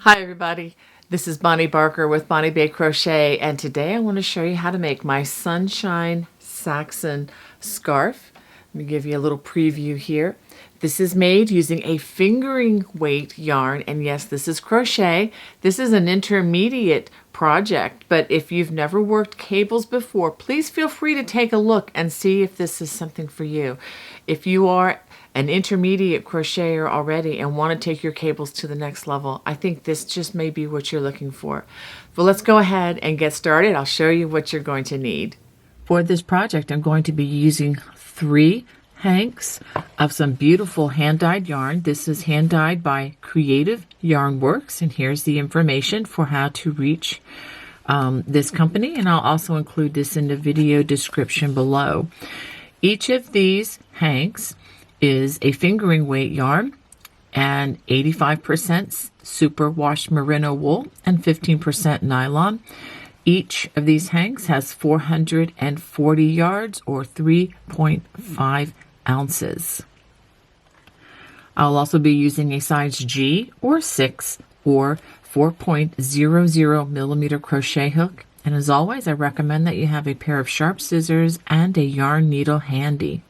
Hi everybody, this is Bonnie Barker with Bonnie Bay Crochet, and today I want to show you how to make my Sunshine Saxon scarf. Let me give you a little preview here. This is made using a fingering weight yarn, and yes, this is crochet. This is an intermediate project, but if you've never worked cables before, please feel free to take a look and see if this is something for you. If you are an intermediate crocheter already and want to take your cables to the next level, I think this just may be what you're looking for. But let's go ahead and get started. I'll show you what you're going to need. For this project, I'm going to be using 3 hanks of some beautiful hand-dyed yarn. This is hand-dyed by Creative Yarn Works, and here's the information for how to reach this company, and I'll also include this in the video description below. Each of these hanks is a fingering weight yarn and 85% superwash merino wool and 15% nylon. Each of these hanks has 440 yards or 3.5 ounces. I'll also be using a size G or 6 or 4.00 millimeter crochet hook. And as always, I recommend that you have a pair of sharp scissors and a yarn needle handy.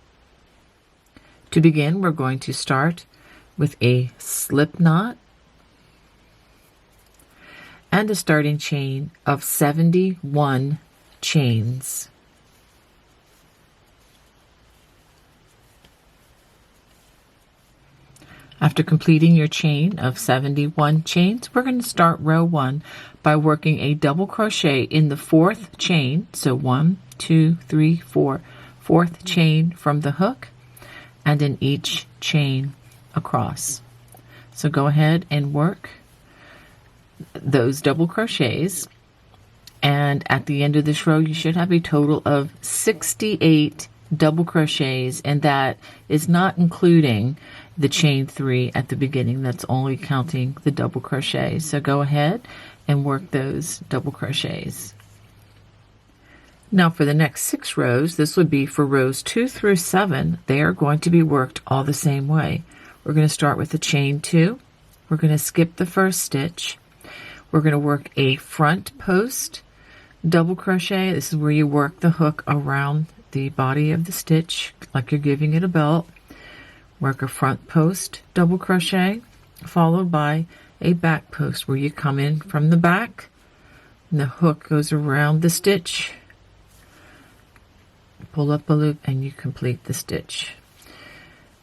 To begin, we're going to start with a slip knot and a starting chain of 71 chains. After completing your chain of 71 chains, we're going to start row 1 by working a double crochet in the 4th chain. So 1, 2, 3, 4, 4th chain from the hook, and in each chain across. So go ahead and work those double crochets, and at the end of this row you should have a total of 68 double crochets, and that is not including the chain 3 at the beginning. That's only counting the double crochets. So go ahead and work those double crochets. Now for the next 6 rows, this would be for rows 2 through 7, they are going to be worked all the same way. We're going to start with the chain 2. We're going to skip the first stitch. We're going to work a front post double crochet. This is where you work the hook around the body of the stitch like you're giving it a belt. Work a front post double crochet followed by a back post where you come in from the back and the hook goes around the stitch. Pull up a loop and you complete the stitch.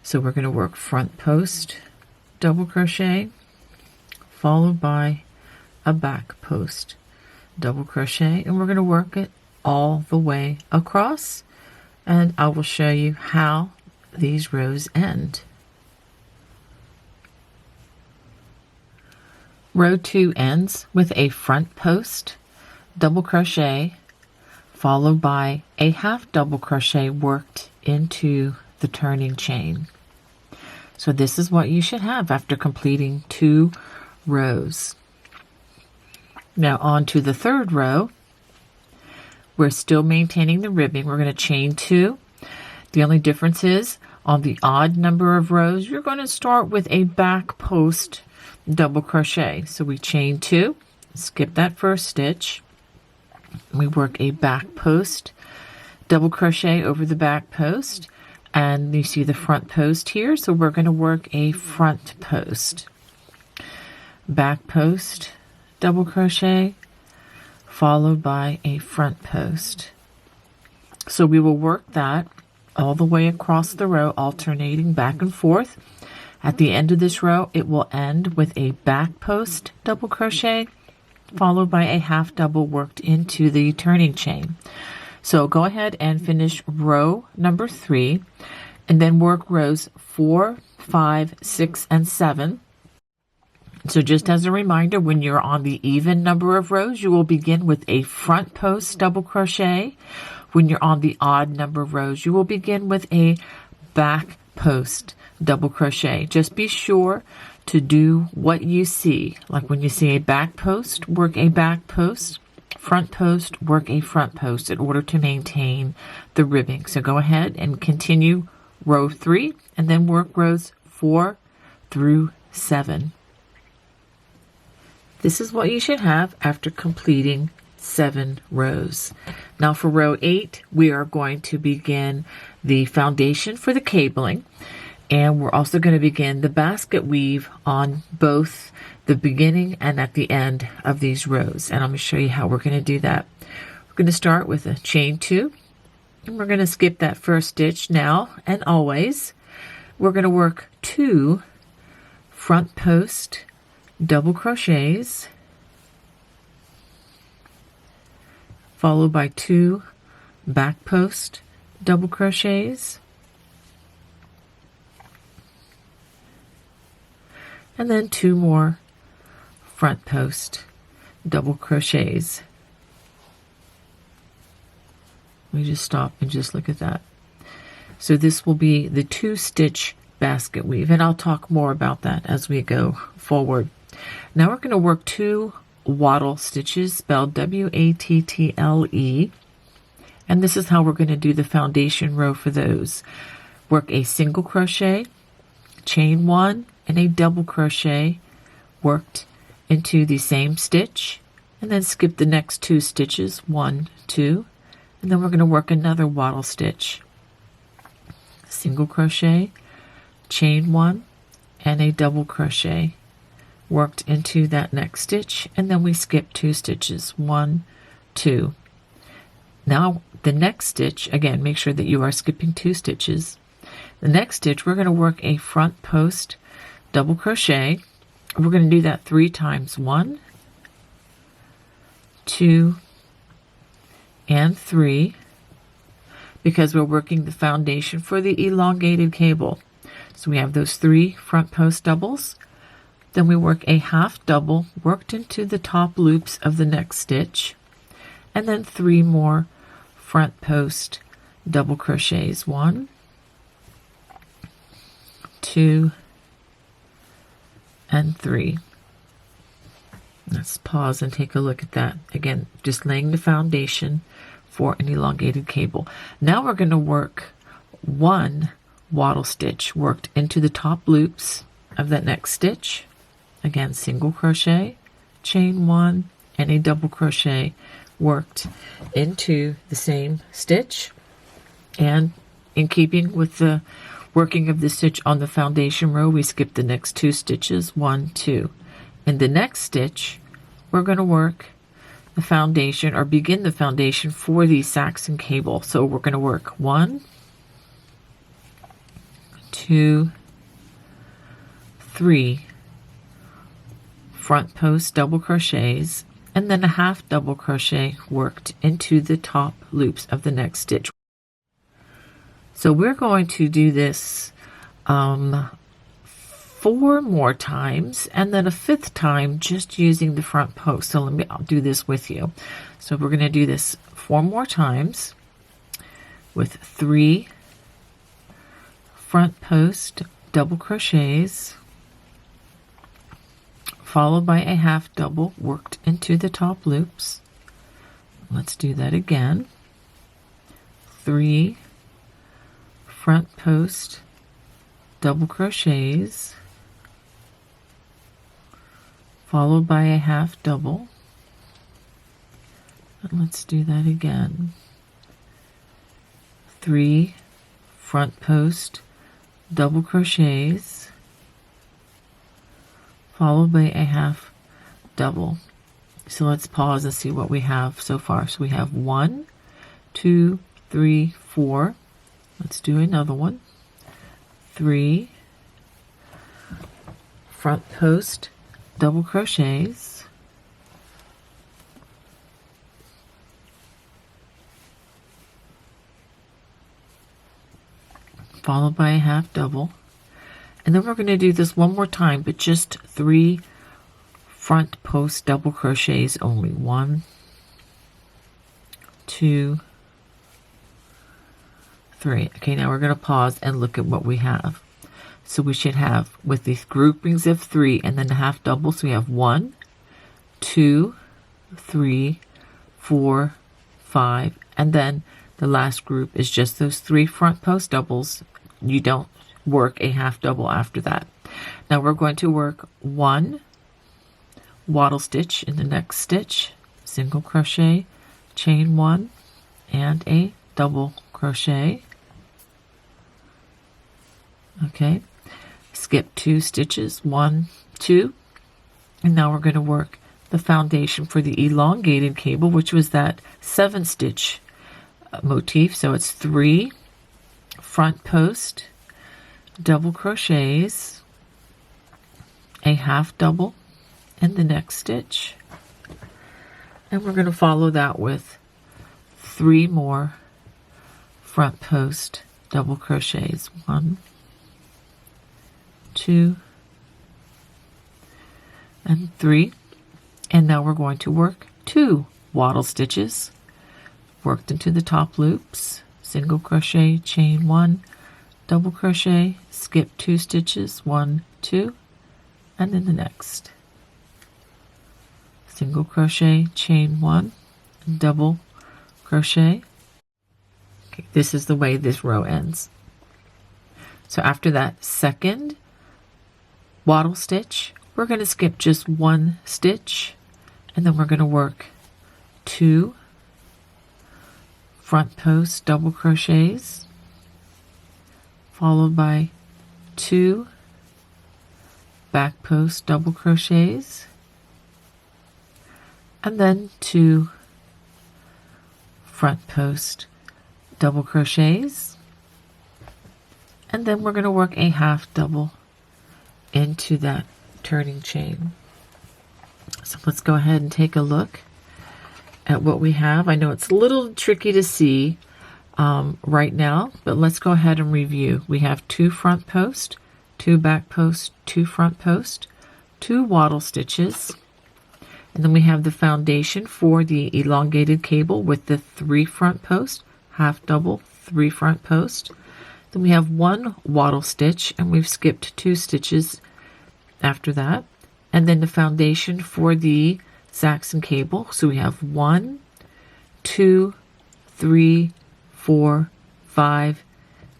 So we're going to work front post double crochet followed by a back post double crochet, and we're going to work it all the way across, and I will show you how these rows end. Row 2 ends with a front post double crochet followed by a half double crochet worked into the turning chain. So this is what you should have after completing 2 rows. Now on to the 3rd row. We're still maintaining the ribbing. We're going to chain 2. The only difference is on the odd number of rows, you're going to start with a back post double crochet. So we chain 2, skip that first stitch. We work a back post double crochet over the back post, and you see the front post here, so we're going to work a front post, back post double crochet followed by a front post. So we will work that all the way across the row, alternating back and forth. At the end of this row, it will end with a back post double crochet followed by a half double worked into the turning chain. So go ahead and finish row number 3 and then work rows 4, 5, 6, and 7. So just as a reminder, when you're on the even number of rows, you will begin with a front post double crochet. When you're on the odd number of rows, you will begin with a back post double crochet. Just be sure to do what you see. Like when you see a back post, work a back post, front post, work a front post in order to maintain the ribbing. So go ahead and continue row 3 and then work rows 4 through 7. This is what you should have after completing 7 rows. Now for row 8, we are going to begin the foundation for the cabling, and we're also going to begin the basket weave on both the beginning and at the end of these rows. And I'm going to show you how we're going to do that. We're going to start with a chain 2, and we're going to skip that first stitch now and always. We're going to work 2 front post double crochets, followed by 2 back post double crochets, and then 2 more front post double crochets. We just stop and just look at that. So this will be the 2-stitch basket weave, and I'll talk more about that as we go forward. Now we're going to work 2 wattle stitches, spelled W-A-T-T-L-E, and this is how we're going to do the foundation row for those. Work a single crochet, chain 1, and a double crochet worked into the same stitch, and then skip the next 2 stitches, 1, 2, and then we're going to work another wattle stitch, single crochet, chain 1, and a double crochet worked into that next stitch, and then we skip 2 stitches, 1, 2. Now the next stitch, again, make sure that you are skipping 2 stitches. The next stitch, we're going to work a front post double crochet. We're going to do that 3 times, 1, 2, and 3, because we're working the foundation for the elongated cable. So we have those 3 front post doubles. Then we work a half double worked into the top loops of the next stitch, and then 3 more front post double crochets, 1, 2, and 3. Let's pause and take a look at that. Again, just laying the foundation for an elongated cable. Now we're going to work 1 wattle stitch worked into the top loops of that next stitch. Again, single crochet, chain 1, and a double crochet worked into the same stitch. And in keeping with the working of the stitch on the foundation row, we skip the next 2 stitches, 1, 2. In the next stitch, we're going to work the foundation, or begin the foundation for the Saxon cable. So we're going to work 1, 2, 3 front post double crochets, and then a half double crochet worked into the top loops of the next stitch. So we're going to do this 4 more times, and then a 5th time just using the front post. So I'll do this with you. So we're going to do this 4 more times with 3 front post double crochets, followed by a half double worked into the top loops. Let's do that again. 3 front post double crochets, followed by a half double. And let's do that again. 3 front post double crochets, followed by a half double. So let's pause and see what we have so far. So we have 1, 2, 3, 4. Let's do another one. 3 front post double crochets, followed by a half double. And then we're going to do this one more time, but just 3 front post double crochets only. 1, 2, 3. Okay, now we're going to pause and look at what we have. So we should have, with these groupings of 3 and then the half doubles, we have 1, 2, 3, 4, 5, and then the last group is just those 3 front post doubles. You don't work a half double after that. Now we're going to work 1 waddle stitch in the next stitch, single crochet, chain 1, and a double crochet. Okay, skip 2 stitches, 1, 2, and now we're going to work the foundation for the elongated cable, which was that 7 stitch motif. So it's 3 front post double crochets, a half double in the next stitch, and we're going to follow that with 3 more front post double crochets, 1, 2, and 3. And now we're going to work 2 waddle stitches worked into the top loops, single crochet, chain 1, double crochet, skip 2 stitches, 1, 2, and then the next, single crochet, chain 1, double crochet. Okay, this is the way this row ends. So after that second waddle stitch, we're going to skip just 1 stitch, and then we're going to work 2 front post double crochets, followed by 2 back post double crochets, and then 2 front post double crochets, and then we're going to work a half double into that turning chain. So let's go ahead and take a look at what we have. I know it's a little tricky to see right now, but let's go ahead and review. We have 2 front post, 2 back post, 2 front post, 2 waddle stitches, and then we have the foundation for the elongated cable with the 3 front post, half double, 3 front post. Then we have 1 waddle stitch, and we've skipped 2 stitches after that. And then the foundation for the Saxon cable. So we have 1, 2, 3, 4, 5,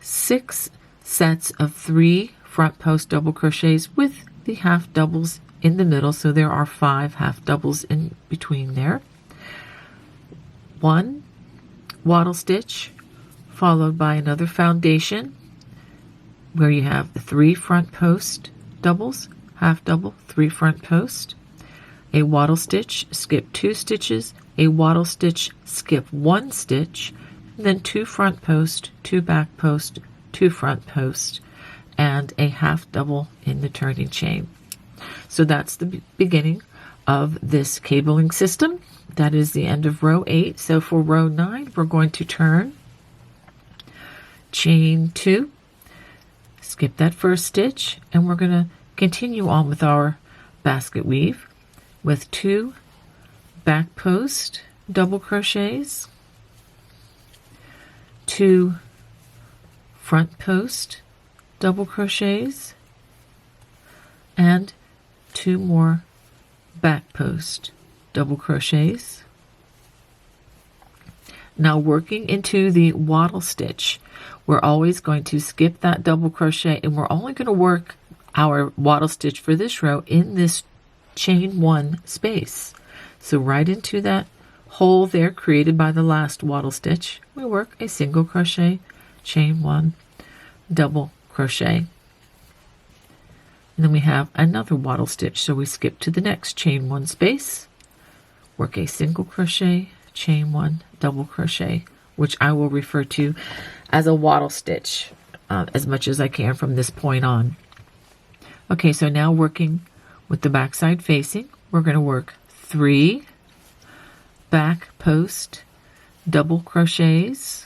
6 sets of 3 front post double crochets with the half doubles in the middle. So there are 5 half doubles in between there. 1 waddle stitch followed by another foundation where you have the 3 front post doubles, half double, 3 front post, a waddle stitch, skip 2 stitches, a waddle stitch, skip 1 stitch, then 2 front post, 2 back post, 2 front post, and a half double in the turning chain. So that's the beginning of this cabling system. That is the end of row 8. So for row 9, we're going to turn, chain 2, skip that first stitch, and we're going to continue on with our basket weave with 2 back post double crochets, 2 front post double crochets, and 2 more back post double crochets. Now working into the waddle stitch, we're always going to skip that double crochet, and we're only going to work our waddle stitch for this row in this chain 1 space. So right into that hole there created by the last waddle stitch, we work a single crochet, chain 1, double crochet. And then we have another waddle stitch, so we skip to the next chain 1 space, work a single crochet, chain 1, double crochet, which I will refer to as a waddle stitch as much as I can from this point on. Okay, so now working with the back side facing, we're going to work 3 back post double crochets,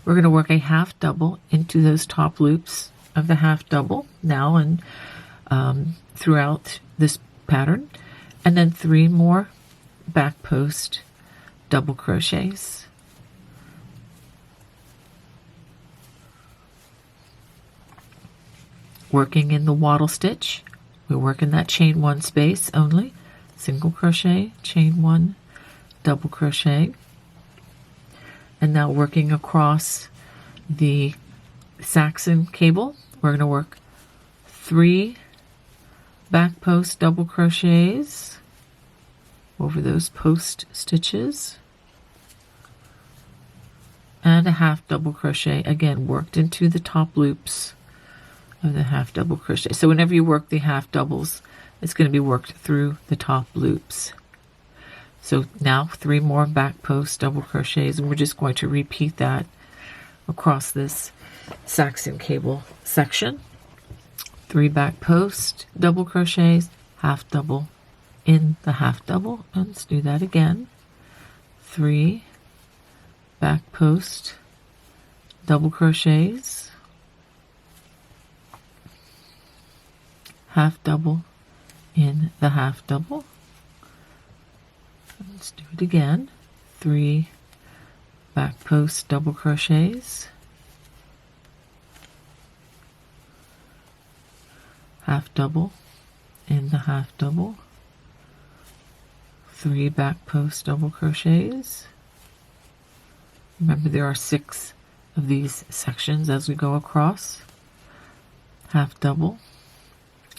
we're going to work a half double into those top loops of the half double now and throughout this pattern, and then 3 more back post double crochets. Working in the waddle stitch, we work in that chain 1 space only, single crochet, chain 1, double crochet, and now working across the Saxon cable, we're going to work 3 back post double crochets over those post stitches and a half double crochet, again worked into the top loops of the half double crochet. So whenever you work the half doubles, it's going to be worked through the top loops. So now 3 more back post double crochets, and we're just going to repeat that across this Saxon cable section. 3 back post double crochets, half double in the half double, and let's do that again. 3 back post double crochets, half double in the half double. Let's do it again. 3 back post double crochets, half double in the half double, 3 back post double crochets. Remember, there are 6 of these sections as we go across. Half double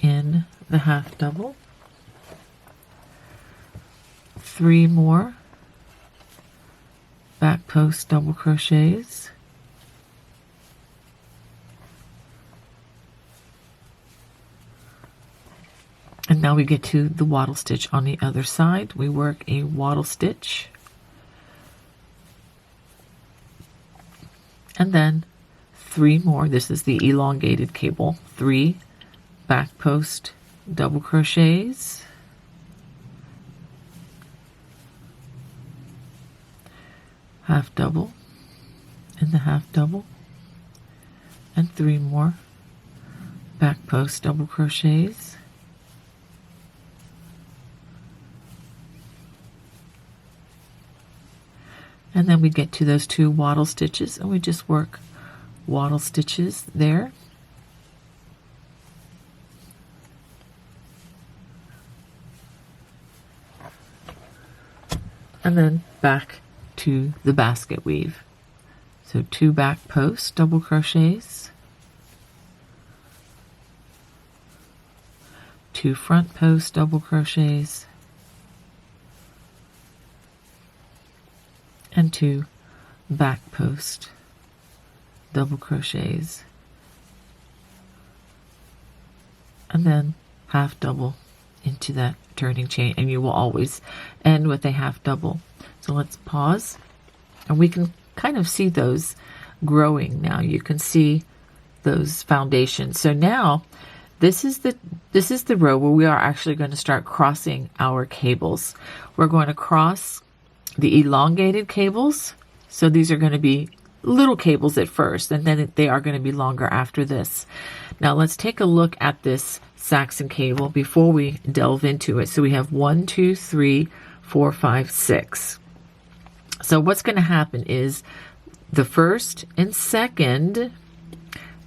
in the half double, 3 more back post double crochets, and now we get to the wattle stitch on the other side. We work a wattle stitch, and then 3 more. This is the elongated cable. 3 back post double crochets, half double in the half double, and 3 more back post double crochets, and then we get to those 2 wattle stitches, and we just work wattle stitches there. And then back to the basket weave. So 2 back post double crochets, 2 front post double crochets, and 2 back post double crochets, and then half double into that turning chain, and you will always end with a half double. So let's pause, and we can kind of see those growing now. You can see those foundations. So now this is the row where we are actually going to start crossing our cables. We're going to cross the elongated cables. So these are going to be little cables at first, and then they are going to be longer after this. Now let's take a look at this Saxon cable before we delve into it. So we have 1, 2, 3, 4, 5, 6. So what's going to happen is the first and second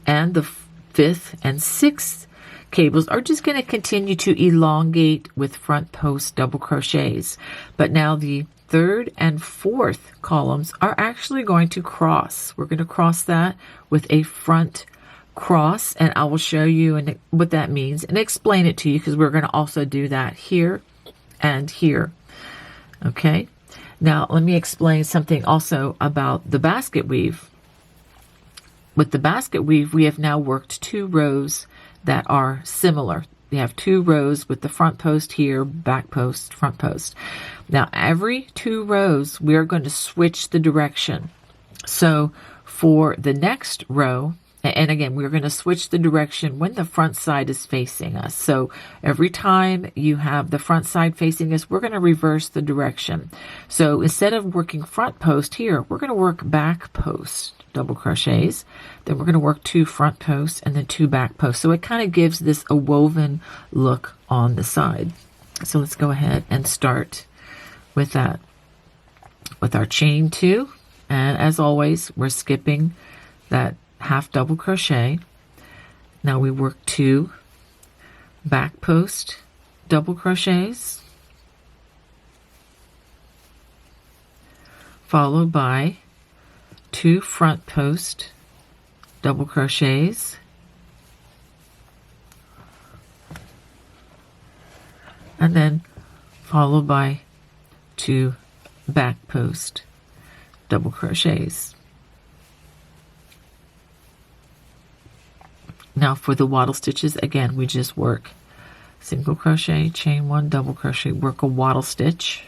and the 5th and 6th cables are just going to continue to elongate with front post double crochets. But now the 3rd and 4th columns are actually going to cross. We're going to cross that with a front cross, and I will show you what that means and explain it to you, because we're going to also do that here and here. Okay, now let me explain something also about the basket weave. With the basket weave, we have now worked 2 rows that are similar. We have 2 rows with the front post here, back post, front post. Now every 2 rows, we are going to switch the direction. So for the next row, and again, we're going to switch the direction when the front side is facing us. So every time you have the front side facing us, we're going to reverse the direction. So instead of working front post here, we're going to work back post double crochets. Then we're going to work 2 front posts and then 2 back posts. So it kind of gives this a woven look on the side. So let's go ahead and start with that. With our chain 2, and as always, we're skipping that half double crochet. Now we work 2 back post double crochets, followed by 2 front post double crochets, and then followed by 2 back post double crochets. Now for the wattle stitches, again, we just work single crochet, chain 1, double crochet, work a wattle stitch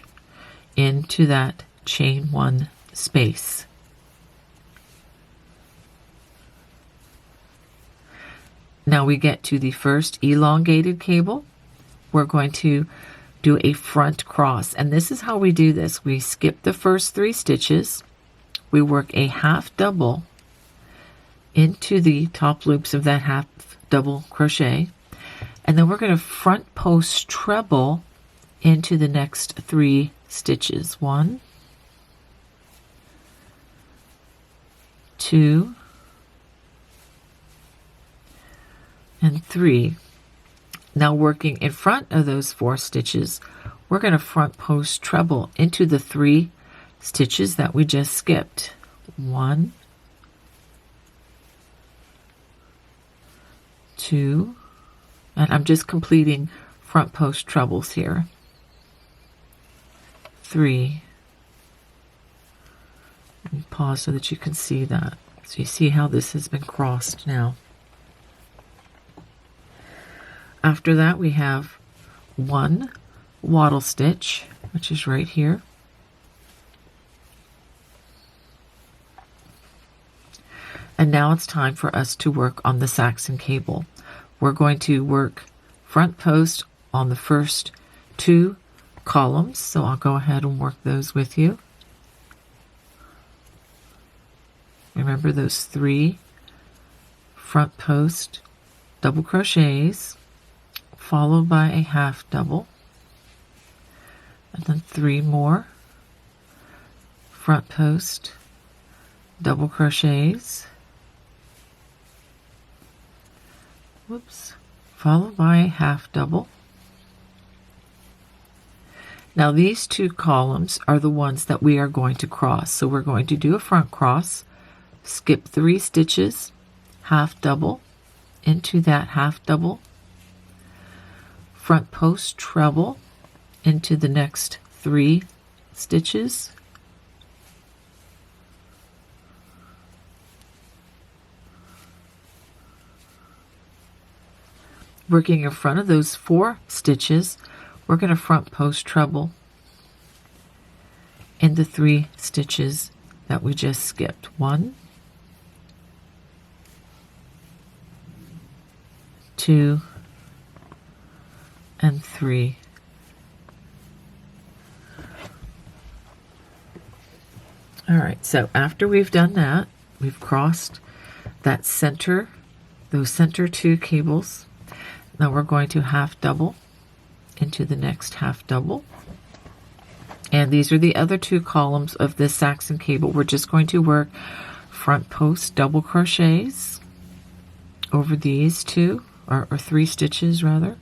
into that chain 1 space. Now we get to the first elongated cable. We're going to do a front cross, and this is how we do this. We skip the first 3 stitches, we work a half double into the top loops of that half double crochet, and then we're going to front post treble into the next 3 stitches. 1, 2, and 3. Now working in front of those 4 stitches, we're going to front post treble into the 3 stitches that we just skipped. 1, 2, and I'm just completing front post trebles here. 3. Let me pause so that you can see that. So you see how this has been crossed now. After that, we have 1 wattle stitch, which is right here. And now it's time for us to work on the Saxon cable. We're going to work front post on the first 2 columns, so I'll go ahead and work those with you. Remember those 3 front post double crochets, followed by a half double, and then 3 more front post double crochets, followed by a half double. Now these 2 columns are the ones that we are going to cross. So we're going to do a front cross, skip 3 stitches, half double into that half double, front post treble into the next 3 stitches, working in front of those 4 stitches, we're going to front post treble in the 3 stitches that we just skipped. 1, 2, and 3. All right, so after we've done that, we've crossed that center, those center 2 cables. Now we're going to half double into the next half double. And these are the other 2 columns of this Saxon cable. We're just going to work front post double crochets over these 2, or 3 stitches rather.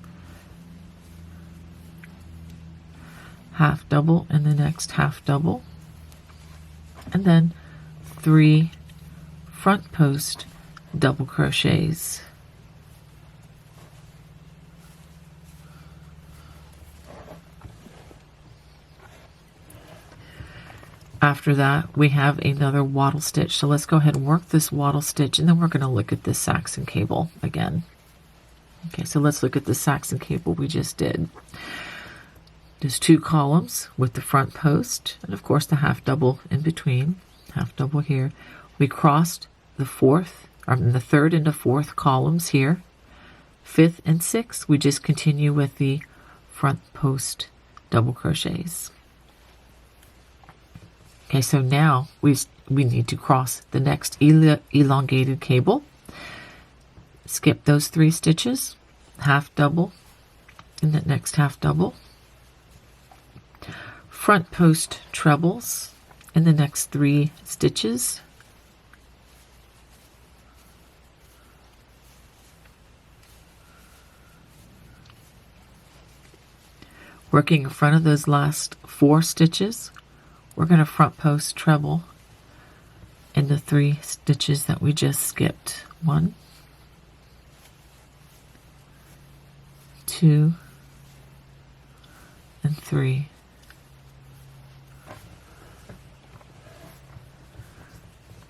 Half double in the next half double. And then 3 front post double crochets. After that, we have another wattle stitch. So let's go ahead and work this wattle stitch, and then we're going to look at this Saxon cable again. Okay, so let's look at the Saxon cable we just did. There's 2 columns with the front post, and of course the half double in between. Half double here. We crossed the 4th, or the 3rd and the 4th columns here. 5th and 6th, we just continue with the front post double crochets. Okay, so now we need to cross the next elongated cable. Skip those 3 stitches, half double in the next half double, front post trebles in the next 3 stitches, working in front of those last 4 stitches. We're going to front post treble in the 3 stitches that we just skipped. 1, 2, and 3.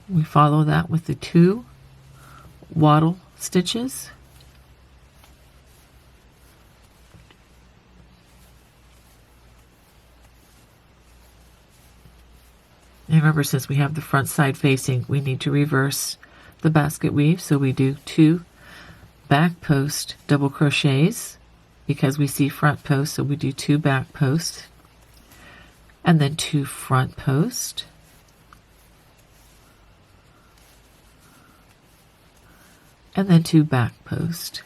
We follow that with the 2 wattle stitches. And remember, since we have the front side facing, we need to reverse the basket weave. So we do 2 back post double crochets because we see front post, so we do 2 back posts and then 2 front post. And then 2 back post.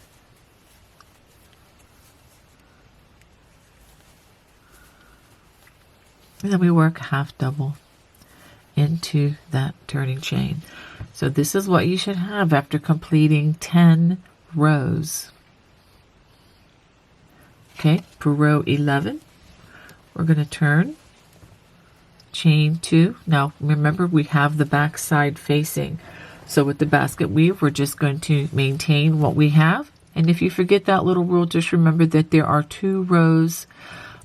And then we work half double into that turning chain. So this is what you should have after completing 10 rows. Okay, for row 11, we're going to turn, chain 2. Now remember, we have the back side facing. So with the basket weave, we're just going to maintain what we have. And if you forget that little rule, just remember that there are 2 rows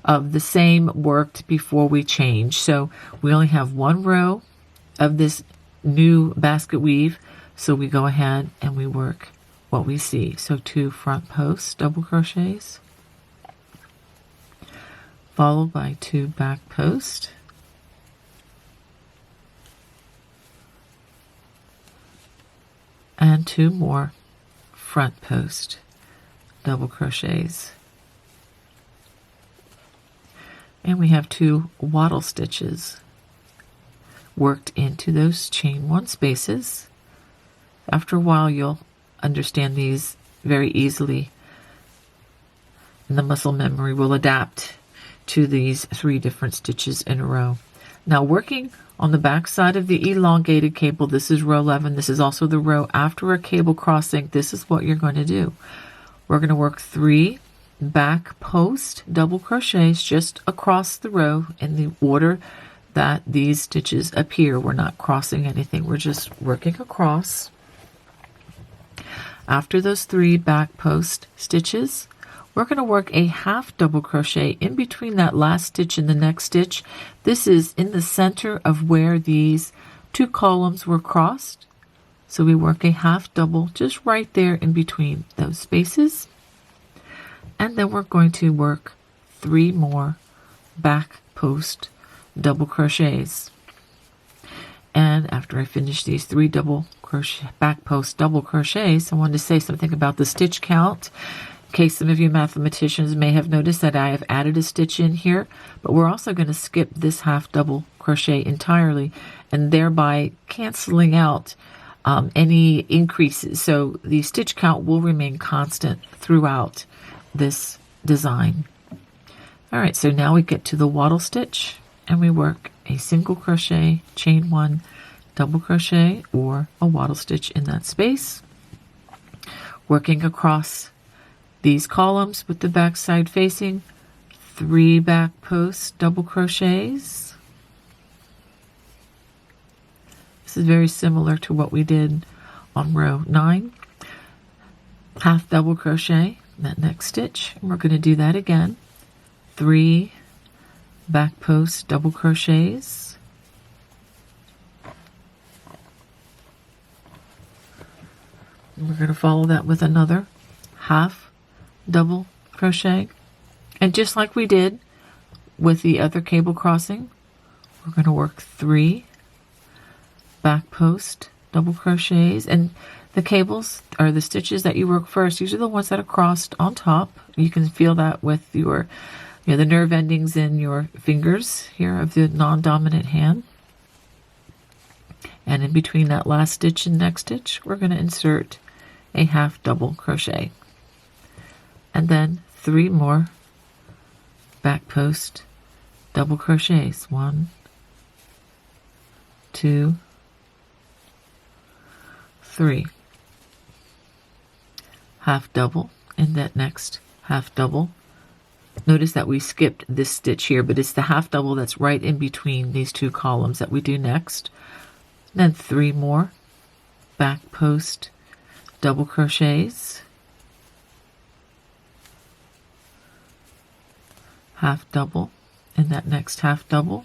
of the same worked before we change. So we only have 1 row of this new basket weave. So we go ahead and we work what we see. So 2 front posts, double crochets, followed by 2 back posts, and 2 more front post double crochets. And we have 2 wattle stitches worked into those chain 1 spaces. After a while, you'll understand these very easily, and the muscle memory will adapt to these 3 different stitches in a row. Now, working on the back side of the elongated cable, this is row 11. This is also the row after a cable crossing. This is what you're going to do. We're going to work 3 back post double crochets just across the row in the order that these stitches appear. We're not crossing anything. We're just working across. After those 3 back post stitches, we're going to work a half double crochet in between that last stitch and the next stitch. This is in the center of where these 2 columns were crossed. So we work a half double just right there in between those spaces. And then we're going to work 3 more back post double crochets. And after I finish these 3 double crochet back post double crochets, I wanted to say something about the stitch count. In case some of you mathematicians may have noticed that I have added a stitch in here, but we're also going to skip this half double crochet entirely and thereby canceling out any increases. So the stitch count will remain constant throughout this design. All right, so now we get to the wattle stitch and we work a single crochet, chain 1, double crochet, or a wattle stitch in that space, working across these columns with the back side facing, 3 back posts double crochets. This is very similar to what we did on row 9. Half double crochet in that next stitch, and we're going to do that again. 3 back post double crochets, and we're going to follow that with another half double crochet. And just like we did with the other cable crossing, we're going to work 3 back post double crochets. And the cables are the stitches that you work first. These are the ones that are crossed on top. You can feel that with your the nerve endings in your fingers here of the non-dominant hand. And in between that last stitch and next stitch, we're going to insert a half double crochet. And then 3 more back post double crochets. 1, 2, 3. Half double in that next half double. Notice that we skipped this stitch here, but it's the half double that's right in between these 2 columns that we do next. Then 3 more back post double crochets, half double in that next half double,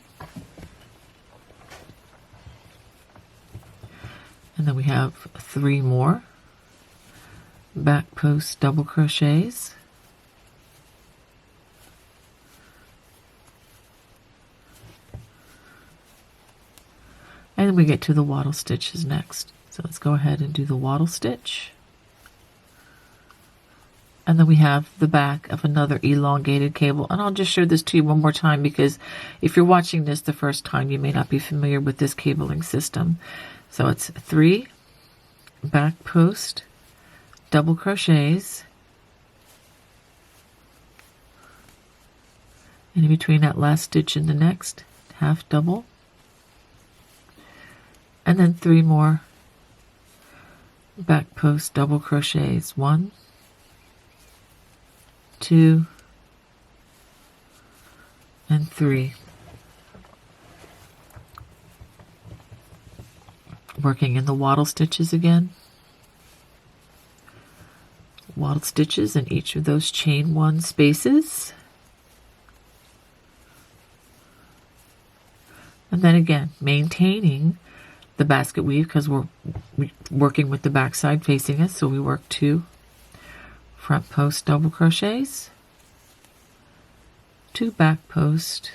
and then we have 3 more back post double crochets, and then we get to the wattle stitches next. So let's go ahead and do the wattle stitch. And then we have the back of another elongated cable. And I'll just show this to you one more time, because if you're watching this the first time, you may not be familiar with this cabling system. So it's 3 back post double crochets, and in between that last stitch and the next, half double, and then 3 more back post double crochets, 1, 2, and 3. Working in the wattle stitches again. Wattle stitches in each of those chain 1 spaces. And then again, maintaining the basket weave, because we're working with the back side facing us, so we work 2 front post double crochets, 2 back post,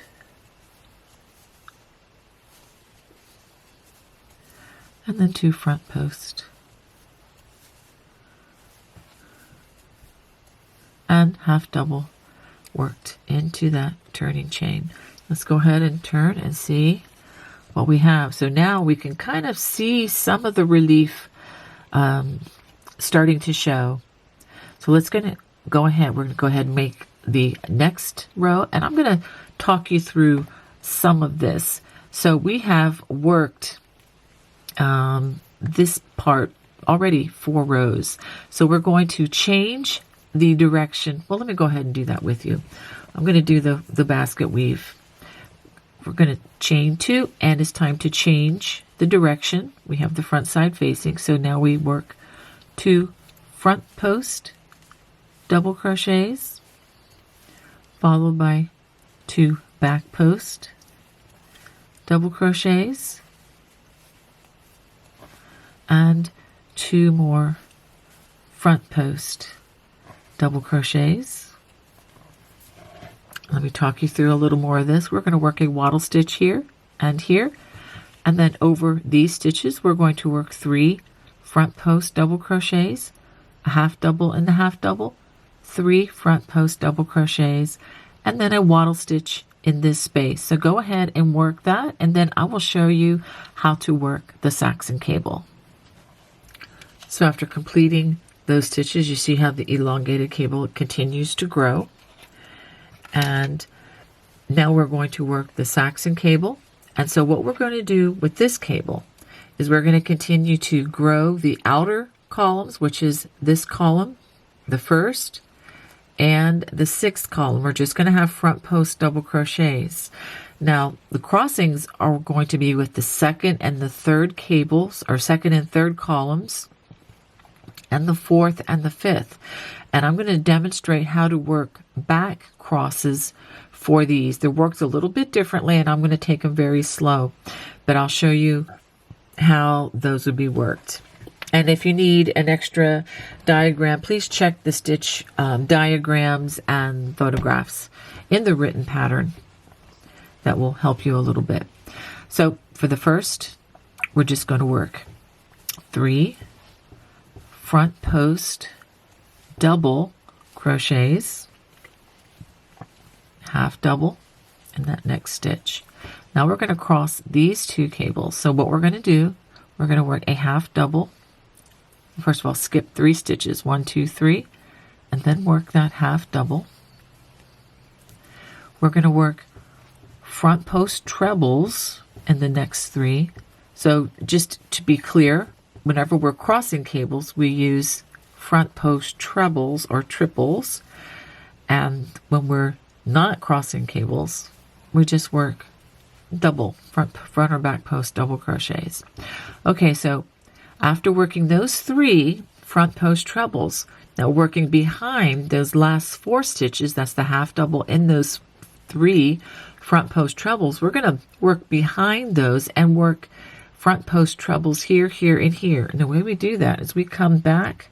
and then 2 front post, and half double worked into that turning chain. Let's go ahead and turn and see what we have. So now we can kind of see some of the relief starting to show. So let's go ahead. We're going to go ahead and make the next row, and I'm going to talk you through some of this. So we have worked this part already 4 rows. So we're going to change the direction. Well, let me go ahead and do that with you. I'm going to do the basket weave. We're going to chain 2, and it's time to change the direction. We have the front side facing, so now we work 2 front post double crochets, followed by 2 back post double crochets, and 2 more front post double crochets. Let me talk you through a little more of this. We're going to work a wattle stitch here, and then over these stitches we're going to work 3 front post double crochets, a half double in the half double, 3 front post double crochets, and then a wattle stitch in this space. So go ahead and work that, and then I will show you how to work the Saxon cable. So after completing those stitches, you see how the elongated cable continues to grow. And now we're going to work the Saxon cable. And so what we're going to do with this cable is we're going to continue to grow the outer columns, which is this column, the first, and the 6th column. We're just going to have front post double crochets. Now the crossings are going to be with the 2nd and the 3rd cables, or 2nd and 3rd columns, and the 4th and the 5th. And I'm going to demonstrate how to work back crosses for these. They're worked a little bit differently, and I'm going to take them very slow, but I'll show you how those would be worked. And if you need an extra diagram, please check the stitch diagrams and photographs in the written pattern. That will help you a little bit. So for the first, we're just going to work 3 front post double crochets, half double in that next stitch. Now we're going to cross these 2 cables. So what we're going to do, we're going to work a half double. First of all, skip 3 stitches, 1, 2, 3, and then work that half double. We're going to work front post trebles in the next 3. So just to be clear, whenever we're crossing cables, we use front post trebles or triples, and when we're not crossing cables, we just work double front or back post double crochets. Okay, so after working those 3 front post trebles, now working behind those last 4 stitches, that's the half double in those 3 front post trebles, we're going to work behind those and work front post trebles here, here, and here. And the way we do that is we come back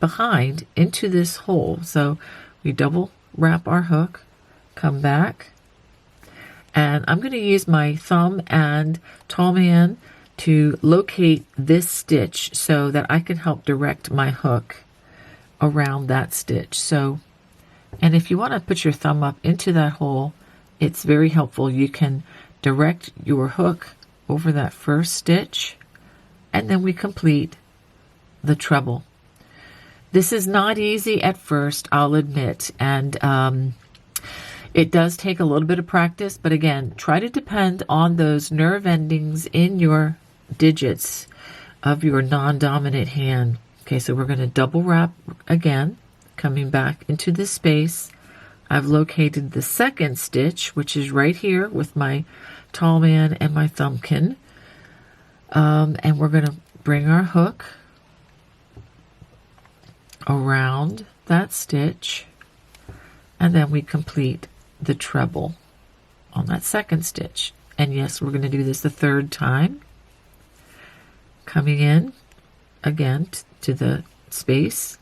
behind into this hole. So we double wrap our hook, come back, and I'm going to use my thumb and tall man to locate this stitch so that I can help direct my hook around that stitch. So, and if you want to put your thumb up into that hole, it's very helpful. You can direct your hook over that first stitch, and then we complete the treble. This is not easy at first, I'll admit, and it does take a little bit of practice, but again, try to depend on those nerve endings in your digits of your non-dominant hand. Okay, so we're going to double wrap again, coming back into the space. I've located the second stitch, which is right here with my tall man and my thumbkin. And we're going to bring our hook around that stitch, and then we complete the treble on that second stitch. And yes, we're going to do this the 3rd time. Coming in again to the space.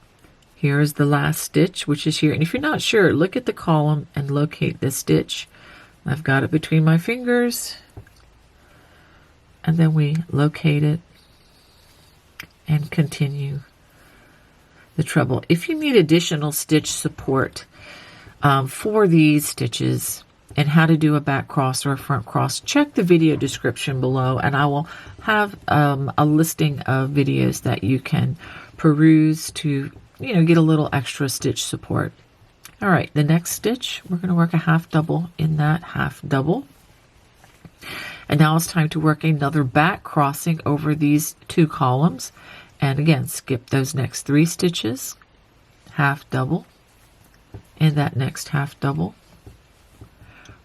Here is the last stitch, which is here. And if you're not sure, look at the column and locate this stitch. I've got it between my fingers, and then we locate it and continue the treble. If you need additional stitch support for these stitches and how to do a back cross or a front cross, check the video description below, and I will have a listing of videos that you can peruse to, get a little extra stitch support. All right, the next stitch, we're going to work a half double in that half double. And now it's time to work another back crossing over these 2 columns. And again, skip those next 3 stitches, half double in that next half double,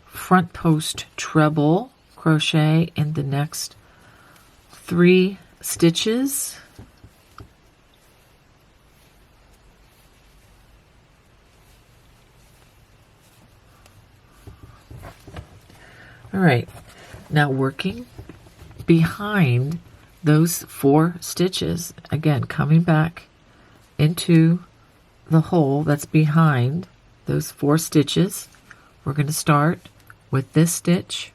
front post treble crochet in the next 3 stitches, all right, now working behind those 4 stitches, again coming back into the hole that's behind those 4 stitches. We're going to start with this stitch,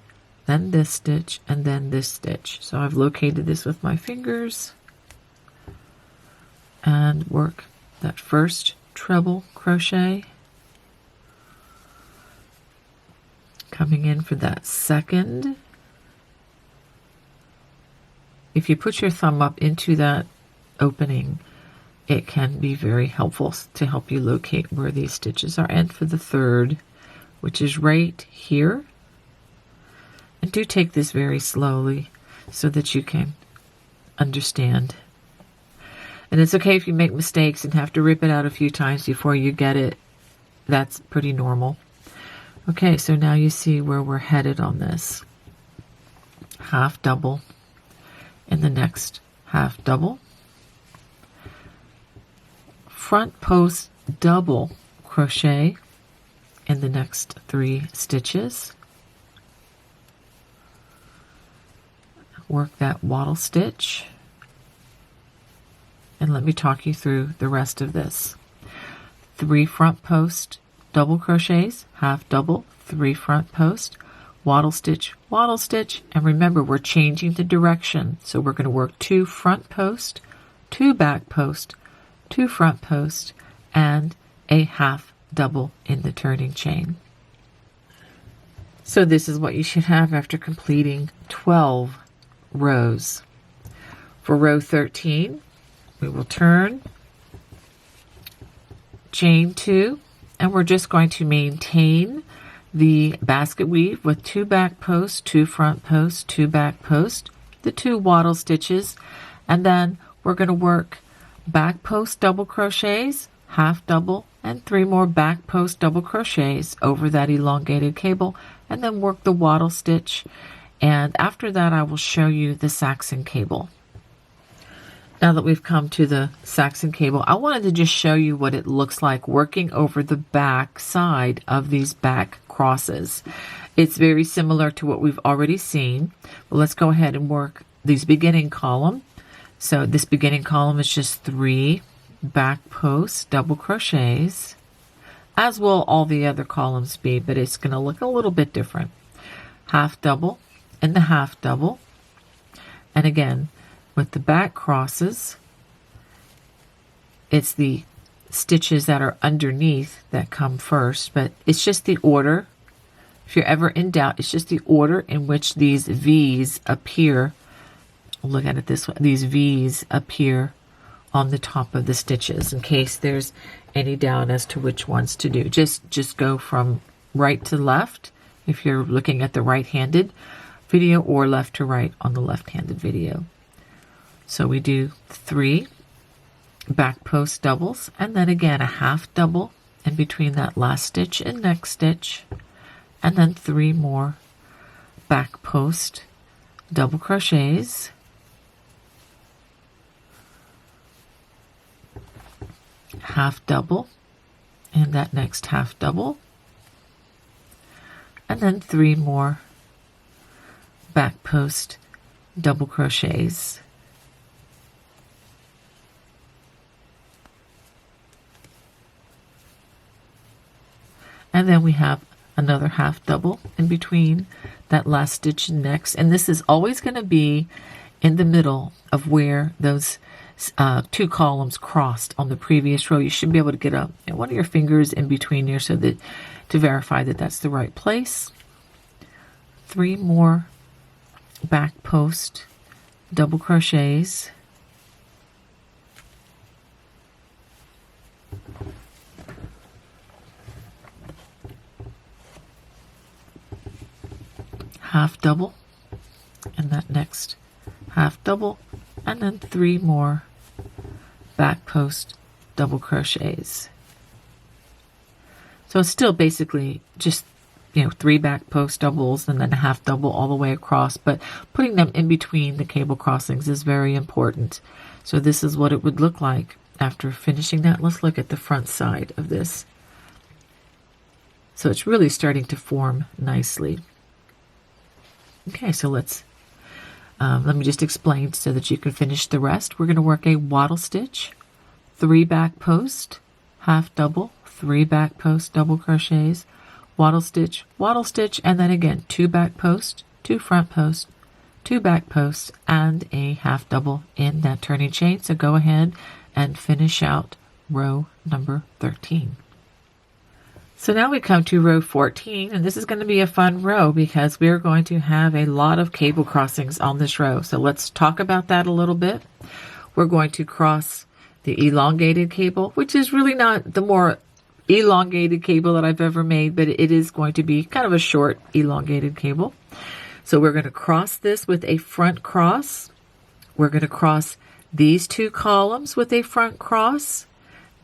then this stitch, and then this stitch. So I've located this with my fingers and work that first treble crochet, coming in for that second. If you put your thumb up into that opening, it can be very helpful to help you locate where these stitches are. And for the third, which is right here, and do take this very slowly so that you can understand. And it's okay if you make mistakes and have to rip it out a few times before you get it. That's pretty normal. Okay, so now you see where we're headed on this. Half double in the next half double. Front post double crochet in the next 3 stitches. Work that wattle stitch. And let me talk you through the rest of this. 3 front post double crochets, half double, 3 front post, wattle stitch, and remember we're changing the direction. So we're going to work 2 front post, 2 back post, 2 front post, and a half double in the turning chain. So this is what you should have after completing 12 rows. For row 13, we will turn, chain 2, and we're just going to maintain the basket weave with 2 back posts, 2 front posts, 2 back posts, the 2 wattle stitches, and then we're going to work back post double crochets, half double, and 3 more back post double crochets over that elongated cable, and then work the wattle stitch And after that, I will show you the Saxon cable. Now that we've come to the Saxon cable, I wanted to just show you what it looks like working over the back side of these back crosses. It's very similar to what we've already seen. But let's go ahead and work these beginning column. So this beginning column is just 3 back post double crochets, as will all the other columns be, but it's going to look a little bit different. Half double and the half double. And again, with the back crosses, it's the stitches that are underneath that come first, but it's just the order. If you're ever in doubt, it's just the order in which these V's appear. Look at it this way. These V's appear on the top of the stitches in case there's any doubt as to which ones to do. Just go from right to left if you're looking at the right-handed video, or left to right on the left-handed video. So we do 3 back post doubles, and then again a half double in between that last stitch and next stitch, and then 3 more back post double crochets, half double and that next half double, and then 3 more back post double crochets. And then we have another half double in between that last stitch and next. And this is always going to be in the middle of where those 2 columns crossed on the previous row. You should be able to get one of your fingers in between here so that to verify that that's the right place. 3 more back post double crochets. Half double and that next half double, and then 3 more back post double crochets. So it's still basically just 3 back post doubles and then a half double all the way across, but putting them in between the cable crossings is very important. So this is what it would look like after finishing that. Let's look at the front side of this. So it's really starting to form nicely. Okay, so let me just explain so that you can finish the rest. We're going to work a wattle stitch, 3 back post, half double, 3 back post double crochets, wattle stitch, and then again 2 back post, 2 front post, 2 back posts, and a half double in that turning chain. So go ahead and finish out row number 13. So now we come to row 14, and this is going to be a fun row because we're going to have a lot of cable crossings on this row. So let's talk about that a little bit. We're going to cross the elongated cable, which is really not the more elongated cable that I've ever made, but it is going to be kind of a short elongated cable. So we're going to cross this with a front cross. We're going to cross these 2 columns with a front cross,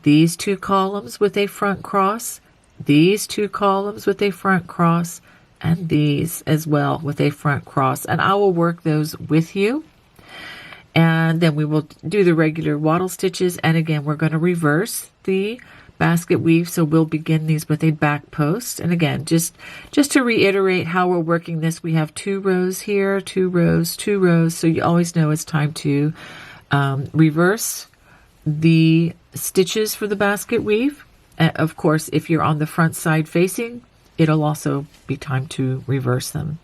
these 2 columns with a front cross, these 2 columns with a front cross, and these as well with a front cross. And I will work those with you. And then we will do the regular wattle stitches. And again, we're going to reverse the basket weave. So we'll begin these with a back post. And again, just to reiterate how we're working this, we have 2 rows here, 2 rows, 2 rows. So you always know it's time to reverse the stitches for the basket weave. Of course, if you're on the front side facing, it'll also be time to reverse them.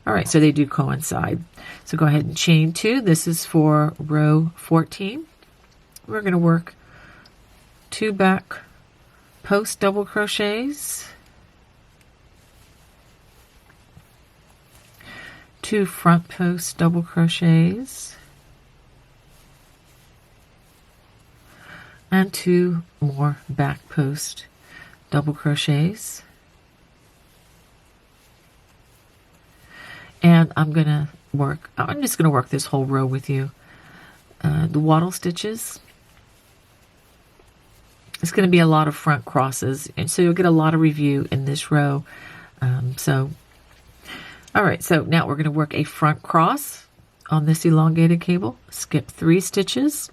All right, so they do coincide. So go ahead and chain 2. This is for row 14. We're going to work 2 back post double crochets, 2 front post double crochets, and 2 more back post double crochets. And I'm just going to work this whole row with you. The wattle stitches. It's going to be a lot of front crosses, and so you'll get a lot of review in this row. So All right, so now we're going to work a front cross on this elongated cable. Skip 3 stitches,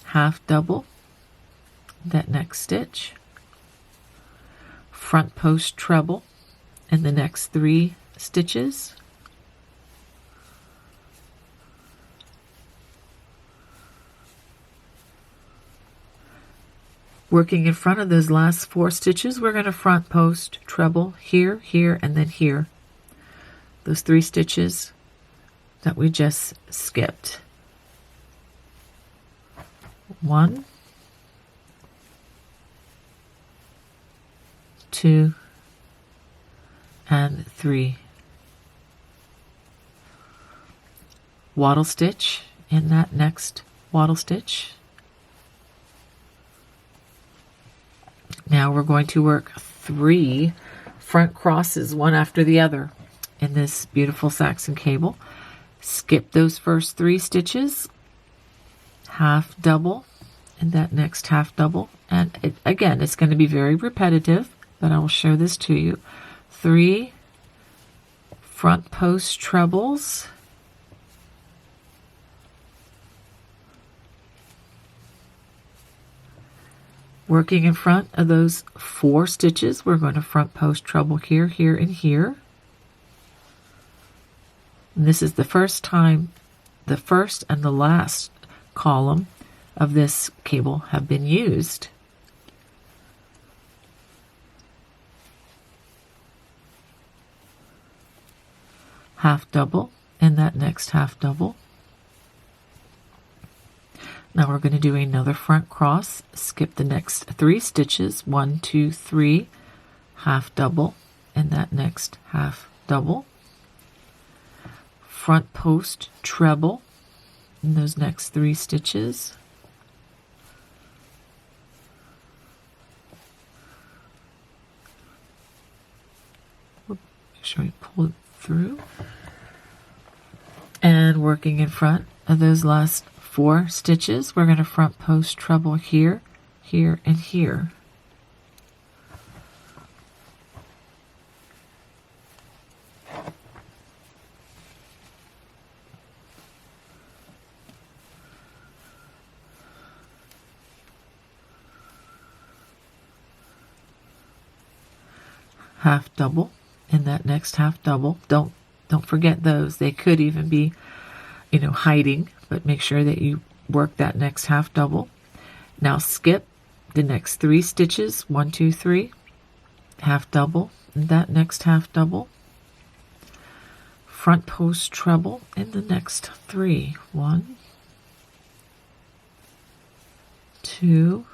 half double that next stitch, front post treble in the next 3 stitches, working in front of those last 4 stitches, we're going to front post treble here, here, and then here. Those 3 stitches that we just skipped. 1, 2, and 3. Waddle stitch in that next waddle stitch. Now we're going to work 3 front crosses, one after the other, in this beautiful Saxon cable. Skip those first 3 stitches, half double, and that next half double. And again, it's going to be very repetitive, but I will show this to you. 3 front post trebles, working in front of those 4 stitches, we're going to front post treble here, here, and here. And this is the first time, the first and the last column of this cable have been used. Half double in that next half double. Now we're going to do another front cross. Skip the next 3 stitches, 1, 2, 3, half double in that next half double. Front post treble in those next 3 stitches. Make sure we pull it through. And working in front of those last 4 stitches, we're going to front post treble here, here, and here. Half double in that next half double. Don't forget those. They could even be, hiding, but make sure that you work that next half double. Now skip the next 3 stitches, 1, 2, 3, half double, and that next half double. Front post treble in the next 3, 1, 2,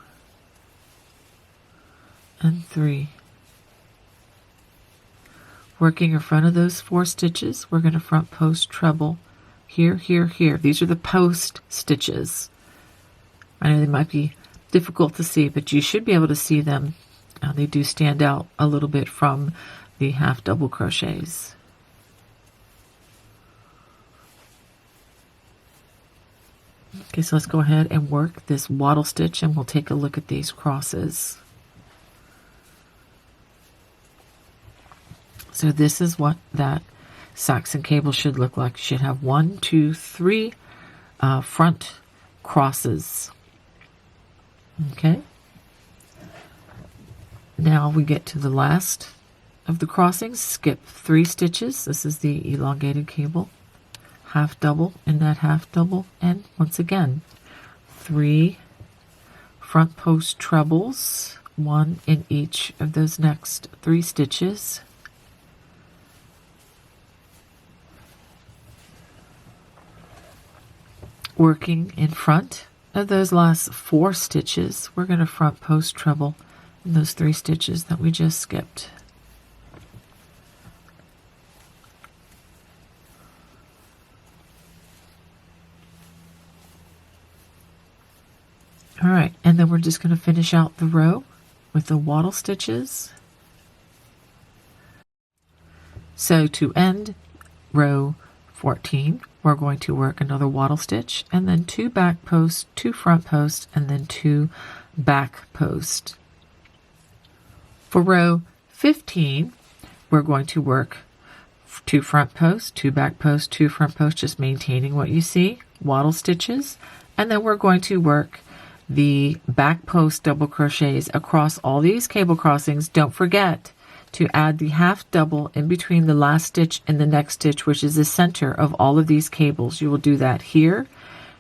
and 3. Working in front of those 4 stitches, we're going to front post treble here, here, here. These are the post stitches. I know they might be difficult to see, but you should be able to see them. They do stand out a little bit from the half double crochets. Okay, so let's go ahead and work this waddle stitch, and we'll take a look at these crosses. So this is what that Saxon cable should look like. You should have 1, 2, 3 front crosses. Okay. Now we get to the last of the crossings. Skip 3 stitches. This is the elongated cable. Half double in that half double, and once again 3 front post trebles, 1 in each of those next 3 stitches. Working in front of those last 4 stitches, we're going to front post treble in those 3 stitches that we just skipped. All right, and then we're just going to finish out the row with the waddle stitches. So to end row 14, we're going to work another waddle stitch, and then 2 back posts, 2 front posts, and then 2 back posts. For row 15, we're going to work 2 front posts, 2 back posts, 2 front posts, just maintaining what you see, waddle stitches, and then we're going to work the back post double crochets across all these cable crossings. Don't forget to add the half double in between the last stitch and the next stitch, which is the center of all of these cables. You will do that here,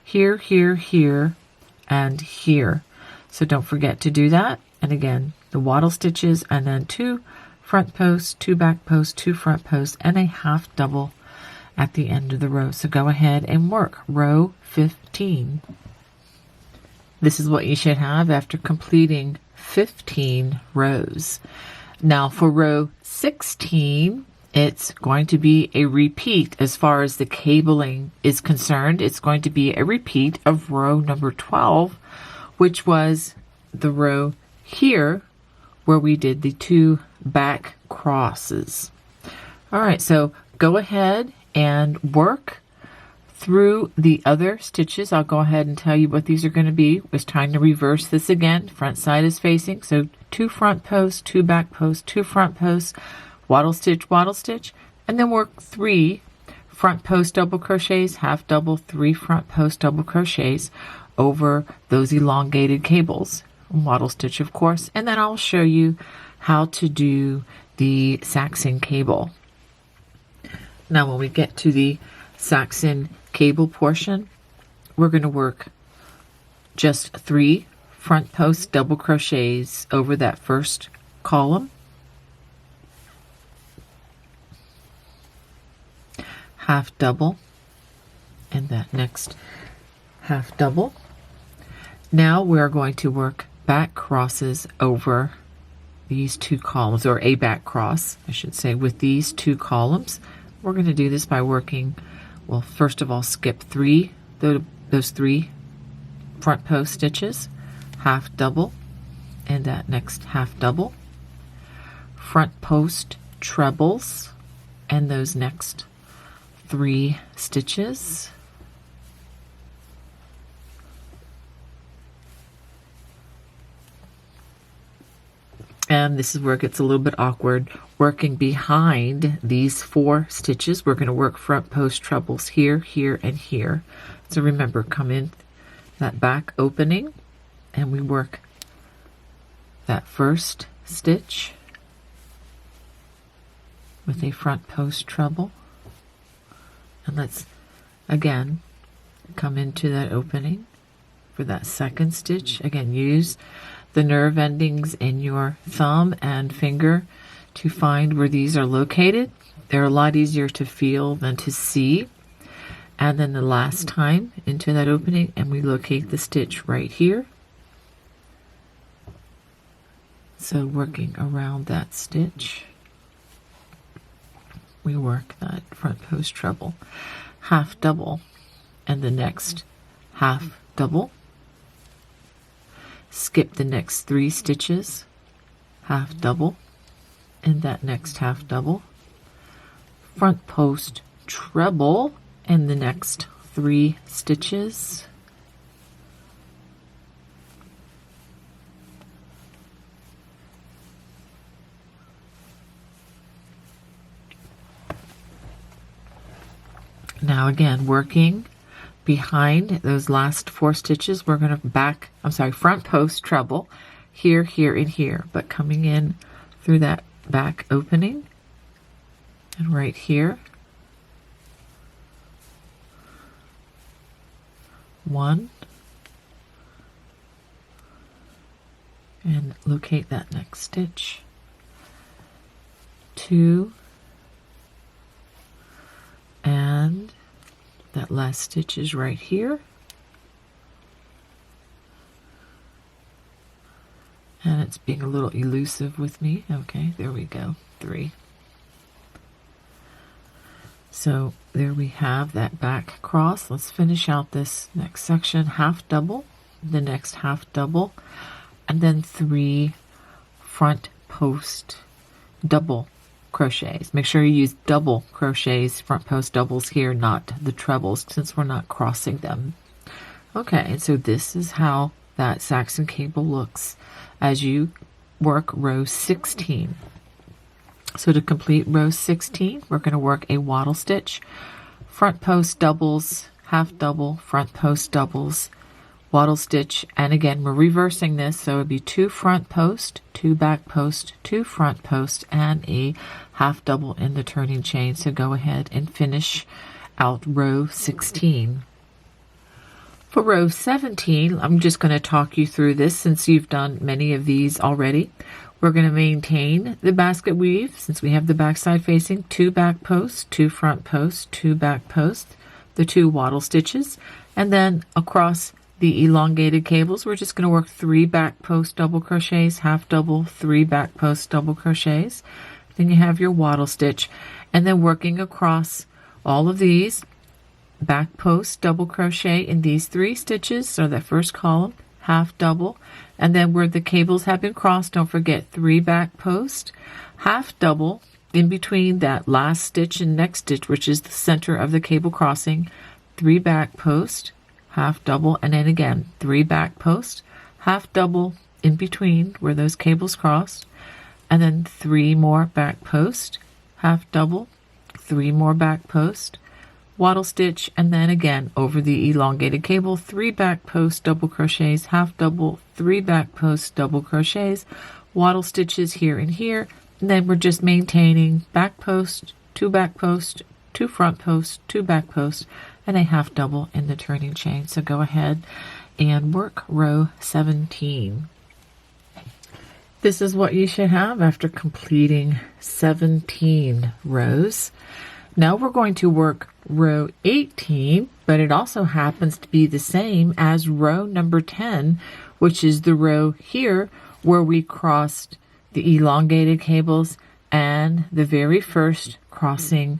here, here, here, and here. So don't forget to do that. And again, the waddle stitches, and then 2 front posts, 2 back posts, 2 front posts, and a half double at the end of the row. So go ahead and work row 15. This is what you should have after completing 15 rows. Now for row 16, it's going to be a repeat as far as the cabling is concerned. It's going to be a repeat of row number 12, which was the row here where we did the 2 back crosses. All right, so go ahead and work through the other stitches. I'll go ahead and tell you what these are going to be. It's time to reverse this again. Front side is facing, so 2 front posts, 2 back posts, 2 front posts, waddle stitch, and then work 3 front post double crochets, half double, 3 front post double crochets over those elongated cables. Waddle stitch, of course, and then I'll show you how to do the Saxon cable. Now when we get to the Saxon cable portion, we're going to work just 3 front post double crochets over that first column, half double, and that next half double. Now we're going to work back crosses over these 2 columns, or a back cross, I should say, with these 2 columns. We're going to do this by working, well, first of all, skip those 3 front post stitches, half double, and that next half double, front post trebles, and those next 3 stitches, and this is where it gets a little bit awkward. Working behind these 4 stitches, we're going to work front post trebles here, here, and here. So remember, come in that back opening, and we work that first stitch with a front post treble. And let's again come into that opening for that second stitch. Again, use the nerve endings in your thumb and finger to find where these are located. They're a lot easier to feel than to see. And then the last time into that opening, and we locate the stitch right here. So working around that stitch, we work that front post treble, half double, and the next half double. Skip the next 3 stitches, half double, and that next half double, front post treble, and the next 3 stitches, now again working behind those last 4 stitches. We're going to front post treble here, here, and here, but coming in through that back opening and right here. 1, and locate that next stitch. 2, and that last stitch is right here. And it's being a little elusive with me. Okay, there we go. 3. So there we have that back cross. Let's finish out this next section. Half double, the next half double, and then 3 front post double crochets. Make sure you use double crochets, front post doubles here, not the trebles, since we're not crossing them. Okay, and so this is how that Saxon cable looks as you work row 16. So to complete row 16, we're going to work a wattle stitch, front post doubles, half double, front post doubles, wattle stitch, and again we're reversing this, so it would be 2 front post, 2 back post, 2 front post, and a half double in the turning chain. So go ahead and finish out row 16. For row 17, I'm just going to talk you through this since you've done many of these already. We're going to maintain the basket weave since we have the backside facing, 2 back posts, 2 front posts, 2 back posts, the 2 wattle stitches, and then across the elongated cables, we're just going to work 3 back post double crochets, half double, 3 back post double crochets. Then you have your wattle stitch, and then working across all of these, back post double crochet in these 3 stitches, so that first column, half double, and then where the cables have been crossed, don't forget 3 back post, half double in between that last stitch and next stitch, which is the center of the cable crossing, 3 back post, half double, and then again 3 back post, half double in between where those cables crossed, and then 3 more back post, half double, 3 more back post, wattle stitch, and then again over the elongated cable, 3 back post double crochets, half double, 3 back post double crochets, wattle stitches here and here, and then we're just maintaining back post, 2 back post, 2 front posts, 2 back posts, and a half double in the turning chain. So go ahead and work row 17. This is what you should have after completing 17 rows. Now we're going to work row 18, but it also happens to be the same as row number 10, which is the row here where we crossed the elongated cables and the very first crossing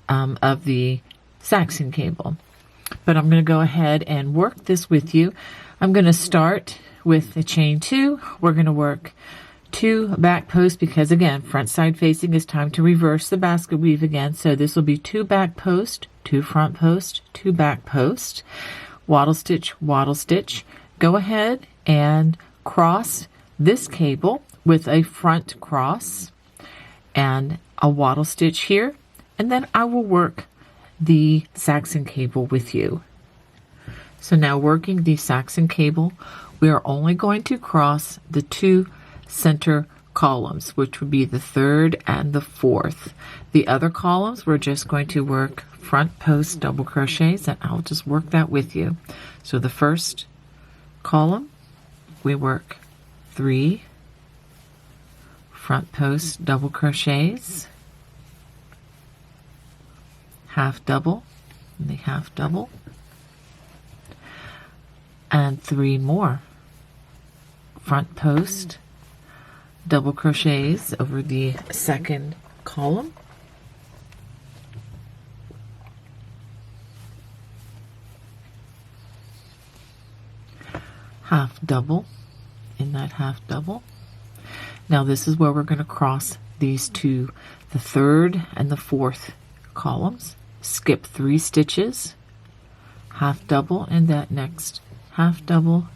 of the Saxon cable. But I'm going to go ahead and work this with you. I'm going to start with the chain 2. We're going to work 2 back posts because again, front side facing is time to reverse the basket weave again. So this will be 2 back post, 2 front post, 2 back post, wattle stitch. Go ahead and cross this cable with a front cross and a wattle stitch here, and then I will work the Saxon cable with you. So now working the Saxon cable, we are only going to cross the 2 center columns, which would be the 3rd and the 4th. The other columns, we're just going to work front post double crochets, and I'll just work that with you. So the first column, we work 3 front post double crochets, half double, and the half double, and 3 more front post double crochets over the second column, half double in that half double. Now this is where we're going to cross these 2, the 3rd and the 4th columns, skip 3 stitches, half double in that next half double,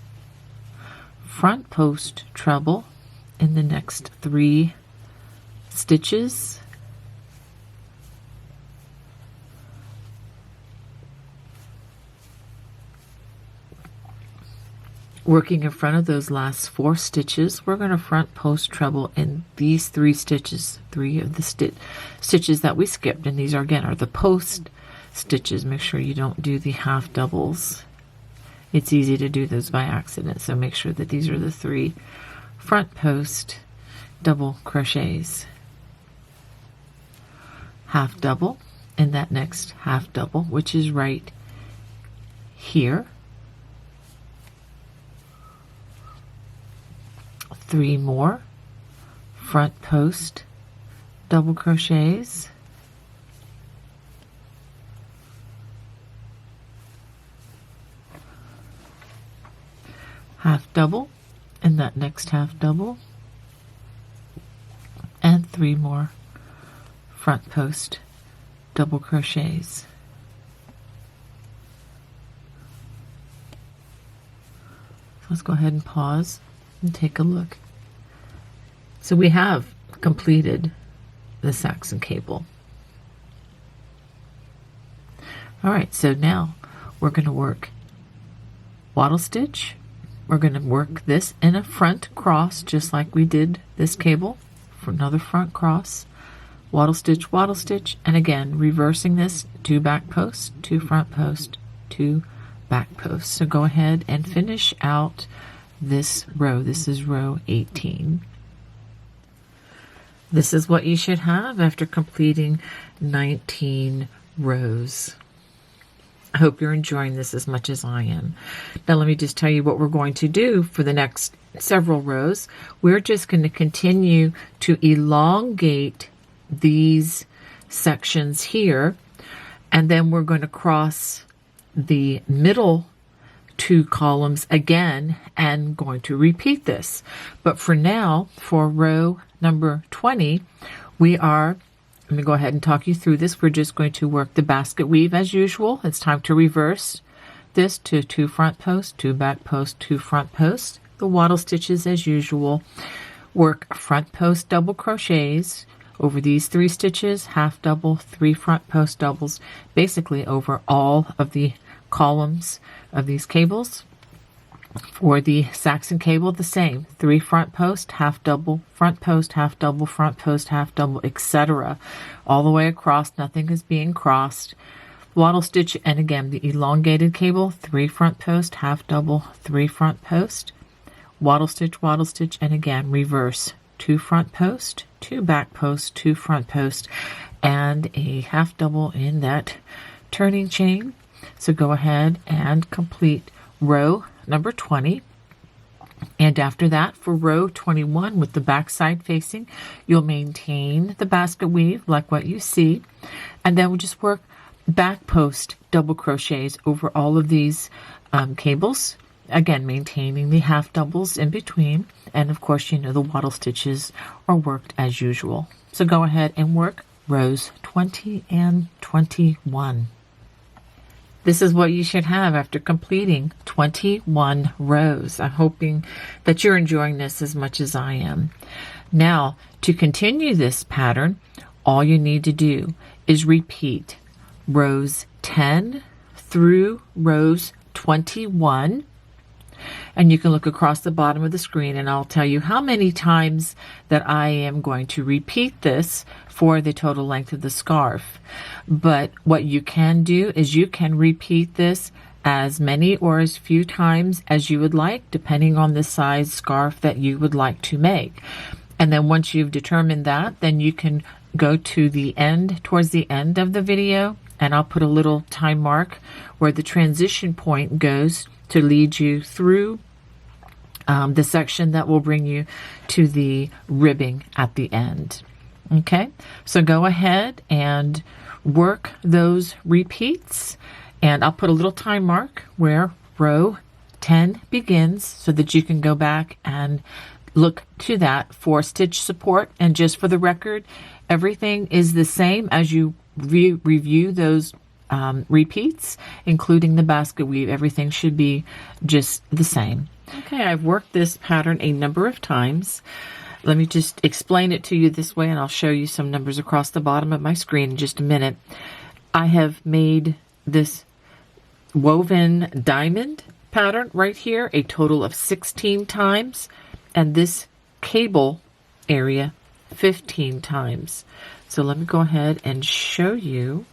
front post treble in the next 3 stitches, working in front of those last 4 stitches, we're going to front post treble in these 3 stitches, 3 of the stitches that we skipped, and these are again are the post stitches. Make sure you don't do the half doubles. It's easy to do those by accident, so make sure that these are the 3 front post double crochets, half double in that next half double, which is right here, 3 more front post double crochets, half double in that next half double, and 3 more front post double crochets. So let's go ahead and pause and take a look. So we have completed the Saxon cable. All right, so now we're going to work wattle stitch. We're going to work this in a front cross, just like we did this cable, for another front cross, wattle stitch, and again, reversing this, 2 back posts, 2 front posts, 2 back posts. So go ahead and finish out this row. This is row 18. This is what you should have after completing 19 rows. I hope you're enjoying this as much as I am. Now let me just tell you what we're going to do for the next several rows. We're just going to continue to elongate these sections here, and then we're going to cross the middle 2 columns again and going to repeat this. But for now, for row number 20, let me go ahead and talk you through this. We're just going to work the basket weave as usual. It's time to reverse this to 2 front posts, 2 back posts, 2 front posts. The wattle stitches as usual. Work front post double crochets over these 3 stitches, half double, 3 front post doubles, basically over all of the columns of these cables. For the Saxon cable, the same, 3 front post, half double, front post, half double, front post, half double, etc. All the way across, nothing is being crossed. Wattle stitch, and again, the elongated cable, 3 front post, half double, 3 front post, wattle stitch, and again, reverse, 2 front post, 2 back post, 2 front post, and a half double in that turning chain. So go ahead and complete row number 20, and after that, for row 21 with the back side facing, you'll maintain the basket weave like what you see, and then we'll just work back post double crochets over all of these cables, again maintaining the half doubles in between, and of course, you know, the wattle stitches are worked as usual. So go ahead and work rows 20 and 21. This is what you should have after completing 21 rows. I'm hoping that you're enjoying this as much as I am. Now, to continue this pattern, all you need to do is repeat rows 10 through rows 21. And you can look across the bottom of the screen and I'll tell you how many times that I am going to repeat this for the total length of the scarf. But what you can do is you can repeat this as many or as few times as you would like, depending on the size scarf that you would like to make. And then once you've determined that, then you can go to the end, towards the end of the video, and I'll put a little time mark where the transition point goes to lead you through the section that will bring you to the ribbing at the end. Okay, so go ahead and work those repeats, and I'll put a little time mark where row 10 begins so that you can go back and look to that for stitch support. And just for the record, everything is the same as you review those repeats, including the basket weave. Everything should be just the same. Okay, I've worked this pattern a number of times. Let me just explain it to you this way, and I'll show you some numbers across the bottom of my screen in just a minute. I have made this woven diamond pattern right here a total of 16 times, and this cable area 15 times. So let me go ahead and show you.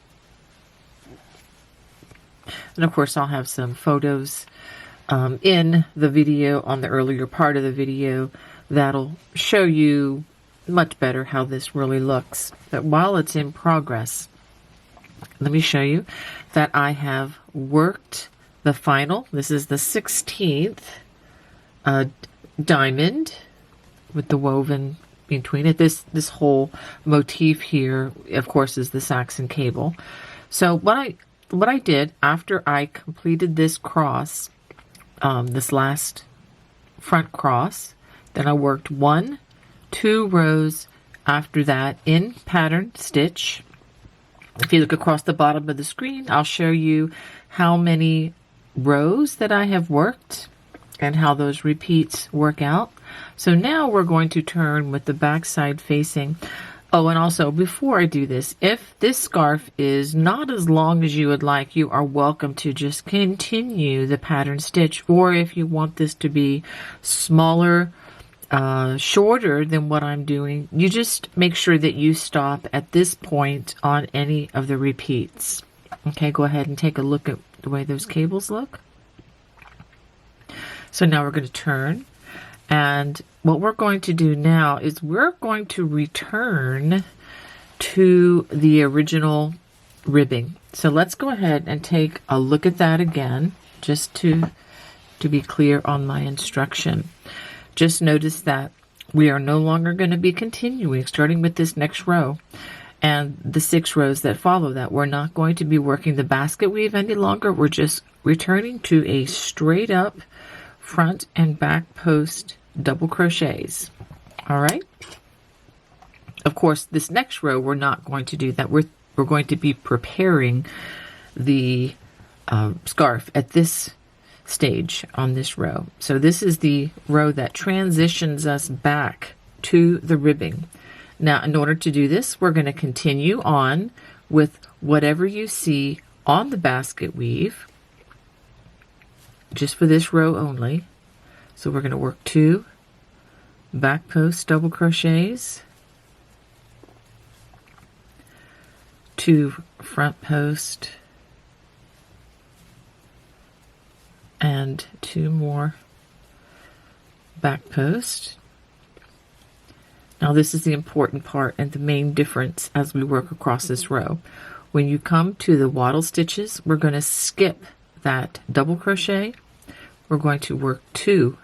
And of course, I'll have some photos in the video, on the earlier part of the video, that'll show you much better how this really looks. But while it's in progress, let me show you that I have worked the final. This is the 16th diamond with the woven between it. This whole motif here, of course, is the Saxon cable. So what I did after I completed this cross, this last front cross, then I worked 1, 2 rows after that in pattern stitch. If you look across the bottom of the screen, I'll show you how many rows that I have worked and how those repeats work out. So now we're going to turn with the back side facing. Oh, and also before I do this, if this scarf is not as long as you would like, you are welcome to just continue the pattern stitch. Or if you want this to be smaller, shorter than what I'm doing, you just make sure that you stop at this point on any of the repeats. Okay, go ahead and take a look at the way those cables look. So now we're going to turn, and what we're going to do now is we're going to return to the original ribbing. So let's go ahead and take a look at that again, just to be clear on my instruction. Just notice that we are no longer going to be continuing, starting with this next row and the 6 rows that follow that. We're not going to be working the basket weave any longer. We're just returning to a straight up front and back post double crochets. All right. Of course, this next row, we're not going to do that. We're going to be preparing the scarf at this stage on this row. So this is the row that transitions us back to the ribbing. Now, in order to do this, we're going to continue on with whatever you see on the basket weave, just for this row only. So we're going to work 2 back post double crochets, 2 front post, and 2 more back post. Now this is the important part and the main difference as we work across this row. When you come to the wattle stitches, we're going to skip that double crochet. We're going to work 2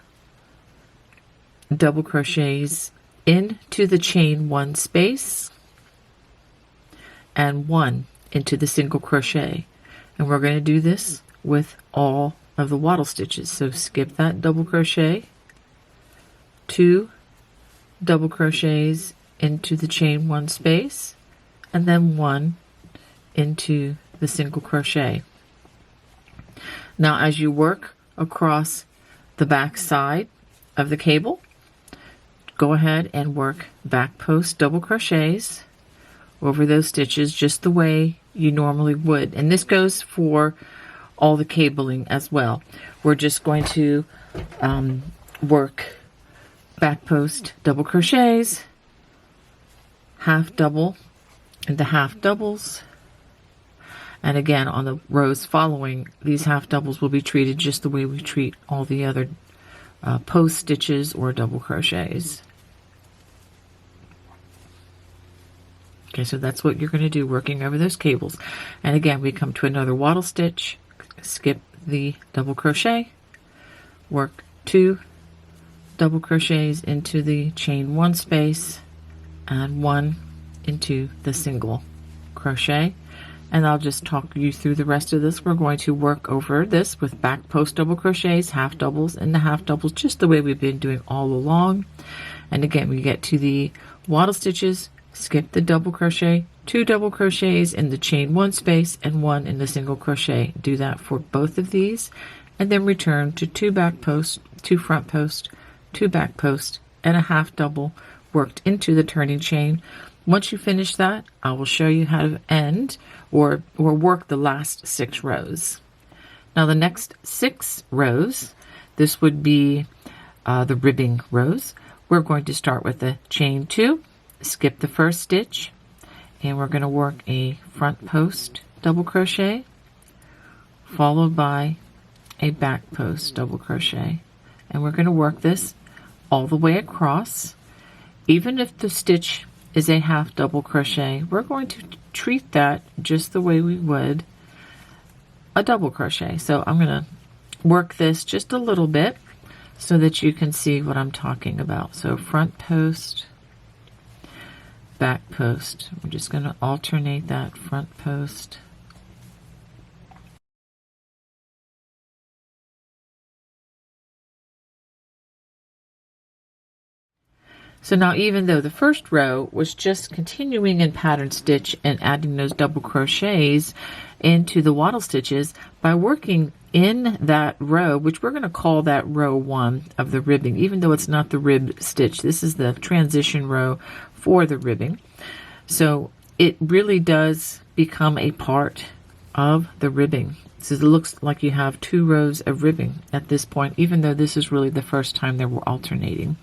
double crochets into the chain 1 space and 1 into the single crochet, and we're going to do this with all of the wattle stitches. So skip that double crochet, 2 double crochets into the chain 1 space, and then 1 into the single crochet. Now as you work across the back side of the cable, go ahead and work back post double crochets over those stitches just the way you normally would. And this goes for all the cabling as well. We're just going to work back post double crochets, half double into half doubles, and again on the rows following, these half doubles will be treated just the way we treat all the other post stitches or double crochets. Okay, so that's what you're going to do, working over those cables. And again, we come to another wattle stitch, skip the double crochet, work 2 double crochets into the chain 1 space and 1 into the single crochet. And I'll just talk you through the rest of this. We're going to work over this with back post double crochets, half doubles into half doubles, just the way we've been doing all along. And again, we get to the wattle stitches, skip the double crochet, 2 double crochets in the chain 1 space and 1 in the single crochet. Do that for both of these, and then return to 2 back posts, 2 front posts, 2 back posts, and a half double worked into the turning chain. Once you finish that, I will show you how to end or work the last 6 rows. Now the next 6 rows, this would be the ribbing rows. We're going to start with the chain 2, skip the first stitch, and we're going to work a front post double crochet followed by a back post double crochet, and we're going to work this all the way across. Even if the stitch is a half double crochet, we're going to treat that just the way we would a double crochet. So I'm going to work this just a little bit so that you can see what I'm talking about. So front post, back post. I'm just going to alternate that front post, So now, even though the first row was just continuing in pattern stitch and adding those double crochets into the wattle stitches, by working in that row, which we're going to call that row 1 of the ribbing, even though it's not the rib stitch, this is the transition row for the ribbing. So it really does become a part of the ribbing. So it looks like you have 2 rows of ribbing at this point, even though this is really the first time that we're alternating.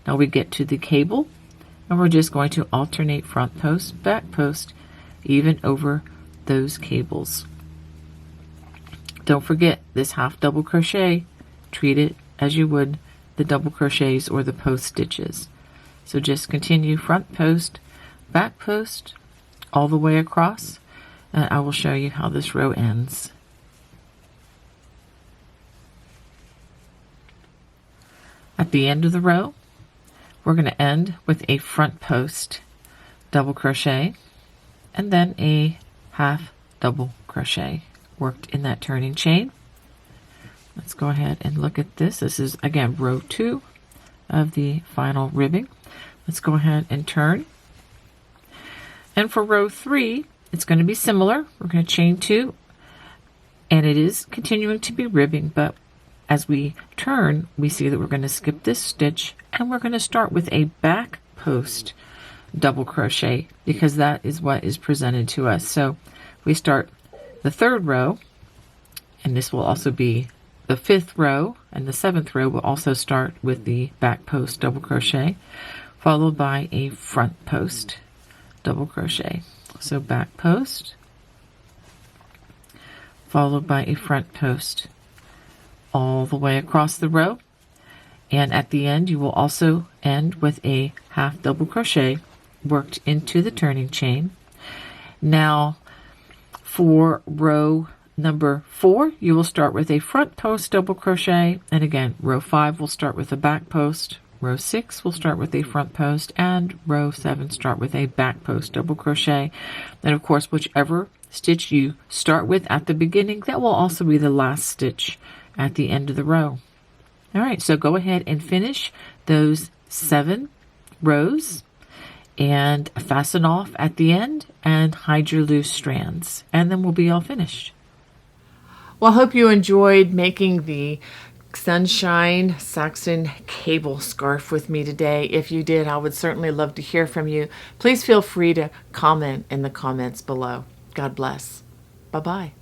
Now we get to the cable, and we're just going to alternate front post, back post, even over those cables. Don't forget this half double crochet. Treat it as you would the double crochets or the post stitches. So just continue front post, back post, all the way across, and I will show you how this row ends. At the end of the row, we're going to end with a front post double crochet and then a half double crochet worked in that turning chain. Let's go ahead and look at this. This is again row 2 of the final ribbing. Let's go ahead and turn. And for row 3, it's going to be similar. We're going to chain 2, and it is continuing to be ribbing, but as we turn, we see that we're going to skip this stitch, and we're going to start with a back post double crochet because that is what is presented to us. So we start the 3rd row, and this will also be the 5th row, and the 7th row will also start with the back post double crochet, followed by a front post double crochet. So back post, followed by a front post all the way across the row, and at the end you will also end with a half double crochet worked into the turning chain. Now for row number 4, you will start with a front post double crochet, and again row 5 will start with a back post, row 6 will start with a front post, and row 7 start with a back post double crochet. And of course, whichever stitch you start with at the beginning, that will also be the last stitch at the end of the row. All right, so go ahead and finish those 7 rows and fasten off at the end and hide your loose strands, and then we'll be all finished. Well, I hope you enjoyed making the Sunshine Saxon cable scarf with me today. If you did, I would certainly love to hear from you. Please feel free to comment in the comments below. God bless. Bye-bye.